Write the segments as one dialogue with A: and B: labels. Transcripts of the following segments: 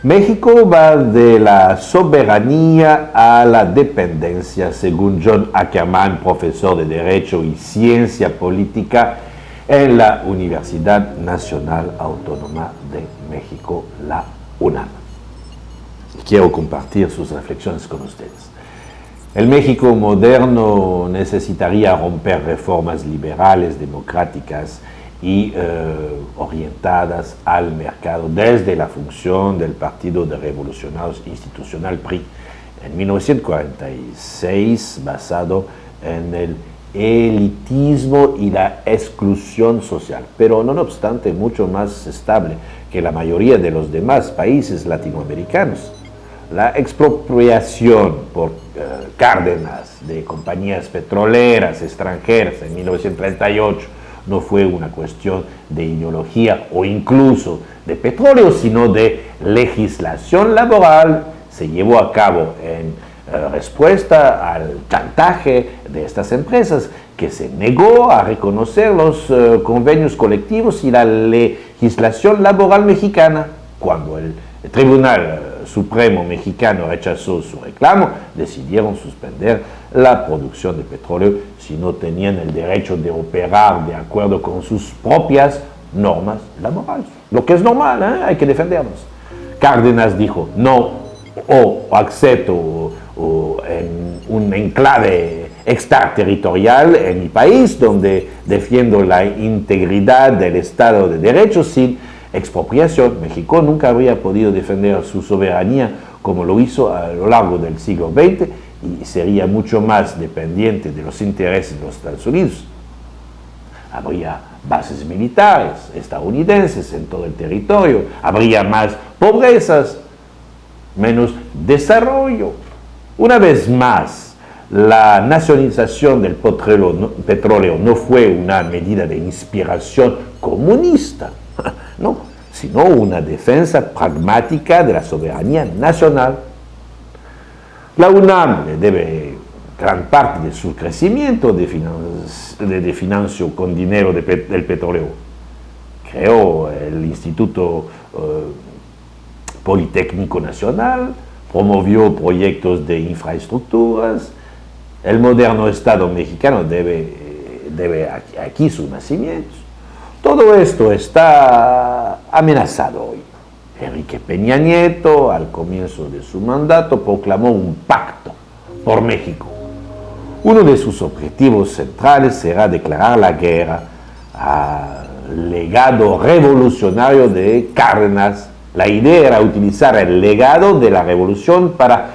A: México va de la soberanía a la dependencia, según John Ackerman, profesor de Derecho y Ciencia Política en la Universidad Nacional Autónoma de México, la UNAM. Quiero compartir sus reflexiones con ustedes. El México moderno necesitaría romper reformas liberales, democráticas y orientadas al mercado desde la función del Partido de Revolucionarios Institucional PRI en 1946, basado en el elitismo y la exclusión social, pero no obstante mucho más estable que la mayoría de los demás países latinoamericanos. La expropiación por Cárdenas de compañías petroleras extranjeras en 1938 no fue una cuestión de ideología o incluso de petróleo, sino de legislación laboral. Se llevó a cabo en respuesta al chantaje de estas empresas, que se negó a reconocer los convenios colectivos y la legislación laboral mexicana. Cuando el Tribunal Supremo mexicano rechazó su reclamo, decidieron suspender la producción de petróleo si no tenían el derecho de operar de acuerdo con sus propias normas laborales. Lo que es normal, hay que defendernos. Cárdenas dijo, no, o acepto en un enclave extraterritorial en mi país, donde defiendo la integridad del Estado de Derecho sin expropiación. México nunca habría podido defender su soberanía como lo hizo a lo largo del siglo XX y sería mucho más dependiente de los intereses de los Estados Unidos. Habría bases militares estadounidenses en todo el territorio, habría más pobrezas, menos desarrollo. Una vez más, la nacionalización del petróleo no fue una medida de inspiración comunista, no, sino una defensa pragmática de la soberanía nacional. La UNAM le debe gran parte de su crecimiento de financio con dinero del petróleo. Creó el Instituto Politécnico Nacional, promovió proyectos de infraestructuras. El moderno Estado mexicano debe aquí sus nacimientos. Todo esto está amenazado hoy. Enrique Peña Nieto, al comienzo de su mandato, proclamó un pacto por México. Uno de sus objetivos centrales será declarar la guerra al legado revolucionario de Cárdenas. La idea era utilizar el legado de la revolución para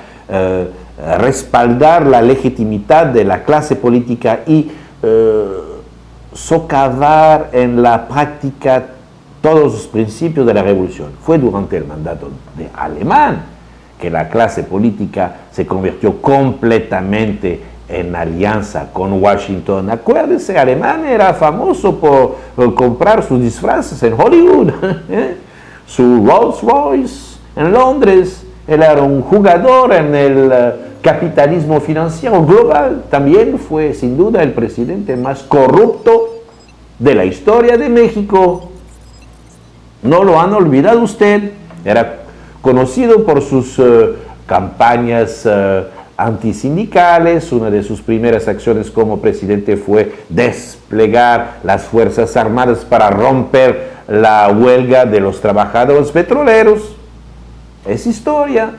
A: respaldar la legitimidad de la clase política y socavar en la práctica todos los principios de la revolución. Fue durante el mandato de Alemán que la clase política se convirtió completamente en alianza con Washington. Acuérdense, Alemán era famoso por comprar sus disfraces en Hollywood, su Rolls Royce en Londres. Él era un jugador en el capitalismo financiero global. También fue sin duda el presidente más corrupto de la historia de México. No lo han olvidado usted. Era conocido por sus campañas antisindicales. Una de sus primeras acciones como presidente fue desplegar las Fuerzas Armadas para romper la huelga de los trabajadores petroleros. Es historia.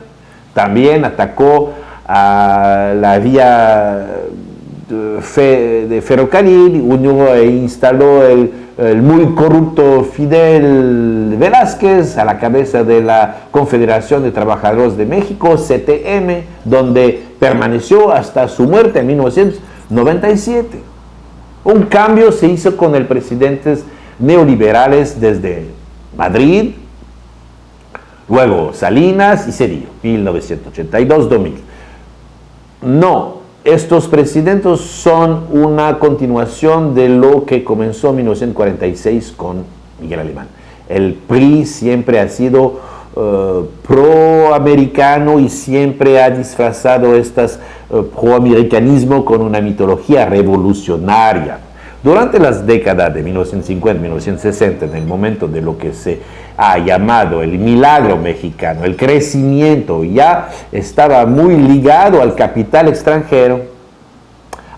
A: También atacó a la vía de ferrocarril, unió e instaló el muy corrupto Fidel Velázquez a la cabeza de la Confederación de Trabajadores de México, CTM, donde permaneció hasta su muerte en 1997. Un cambio se hizo con el presidentes neoliberales desde Madrid, luego Salinas y Cedillo, 1982-2000. No, estos presidentes son una continuación de lo que comenzó en 1946 con Miguel Alemán. El PRI siempre ha sido proamericano y siempre ha disfrazado este proamericanismo con una mitología revolucionaria. Durante las décadas de 1950 y 1960, en el momento de lo que se ha llamado el milagro mexicano, el crecimiento, ya estaba muy ligado al capital extranjero.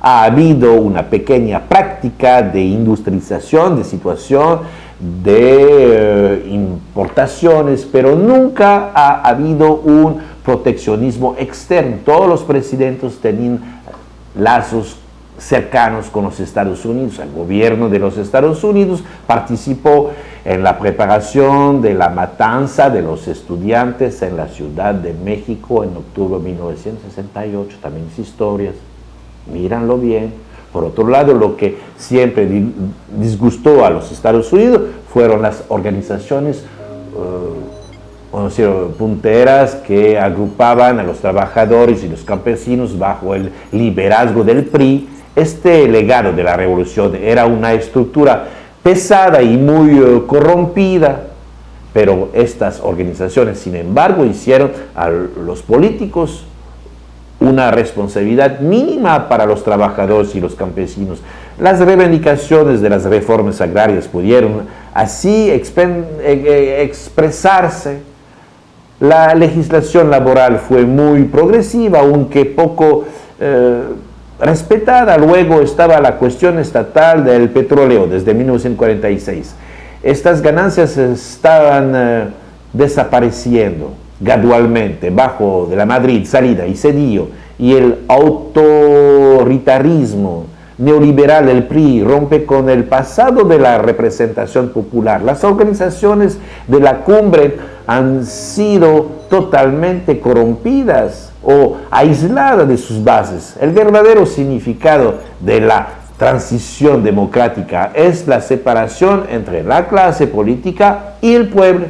A: Ha habido una pequeña práctica de industrialización, de situación, de importaciones, pero nunca ha habido un proteccionismo externo. Todos los presidentes tenían lazos cercanos con los Estados Unidos. El gobierno de los Estados Unidos participó en la preparación de la matanza de los estudiantes en la Ciudad de México en octubre de 1968. También es historias, míranlo bien. Por otro lado, lo que siempre disgustó a los Estados Unidos fueron las organizaciones punteras que agrupaban a los trabajadores y los campesinos bajo el liderazgo del PRI. Este legado de la revolución era una estructura pesada y muy corrompida, pero estas organizaciones, sin embargo, hicieron a los políticos una responsabilidad mínima para los trabajadores y los campesinos. Las reivindicaciones de las reformas agrarias pudieron así expresarse. La legislación laboral fue muy progresiva, aunque poco respetada. Luego estaba la cuestión estatal del petróleo desde 1946. Estas ganancias estaban desapareciendo gradualmente bajo de la Madrid salida y Cedillo, y el autoritarismo neoliberal del PRI rompe con el pasado de la representación popular. Las organizaciones de la cumbre han sido totalmente corrompidas o aisladas de sus bases. El verdadero significado de la transición democrática es la separación entre la clase política y el pueblo.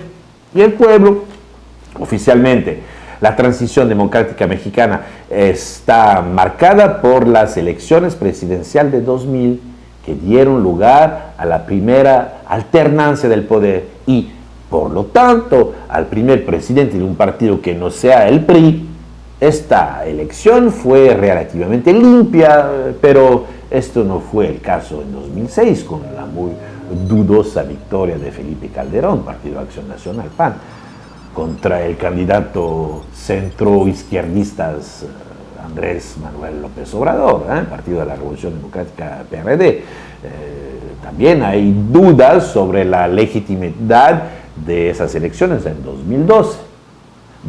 A: Oficialmente, la transición democrática mexicana está marcada por las elecciones presidenciales de 2000, que dieron lugar a la primera alternancia del poder y, por lo tanto, al primer presidente de un partido que no sea el PRI. Esta elección fue relativamente limpia, pero esto no fue el caso en 2006, con la muy dudosa victoria de Felipe Calderón, Partido Acción Nacional, PAN, contra el candidato centro-izquierdista Andrés Manuel López Obrador, Partido de la Revolución Democrática, PRD. También hay dudas sobre la legitimidad de esas elecciones en 2012,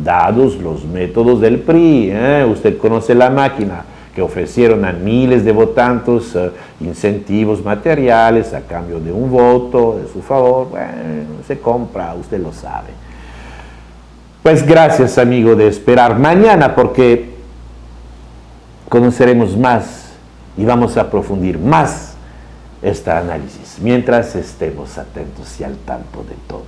A: dados los métodos del PRI. Usted conoce la máquina, que ofrecieron a miles de votantes incentivos materiales a cambio de un voto de su favor. Bueno, se compra, usted lo sabe. Pues gracias, amigo, de esperar mañana, porque conoceremos más y vamos a profundir más este análisis, mientras estemos atentos y al tanto de todos.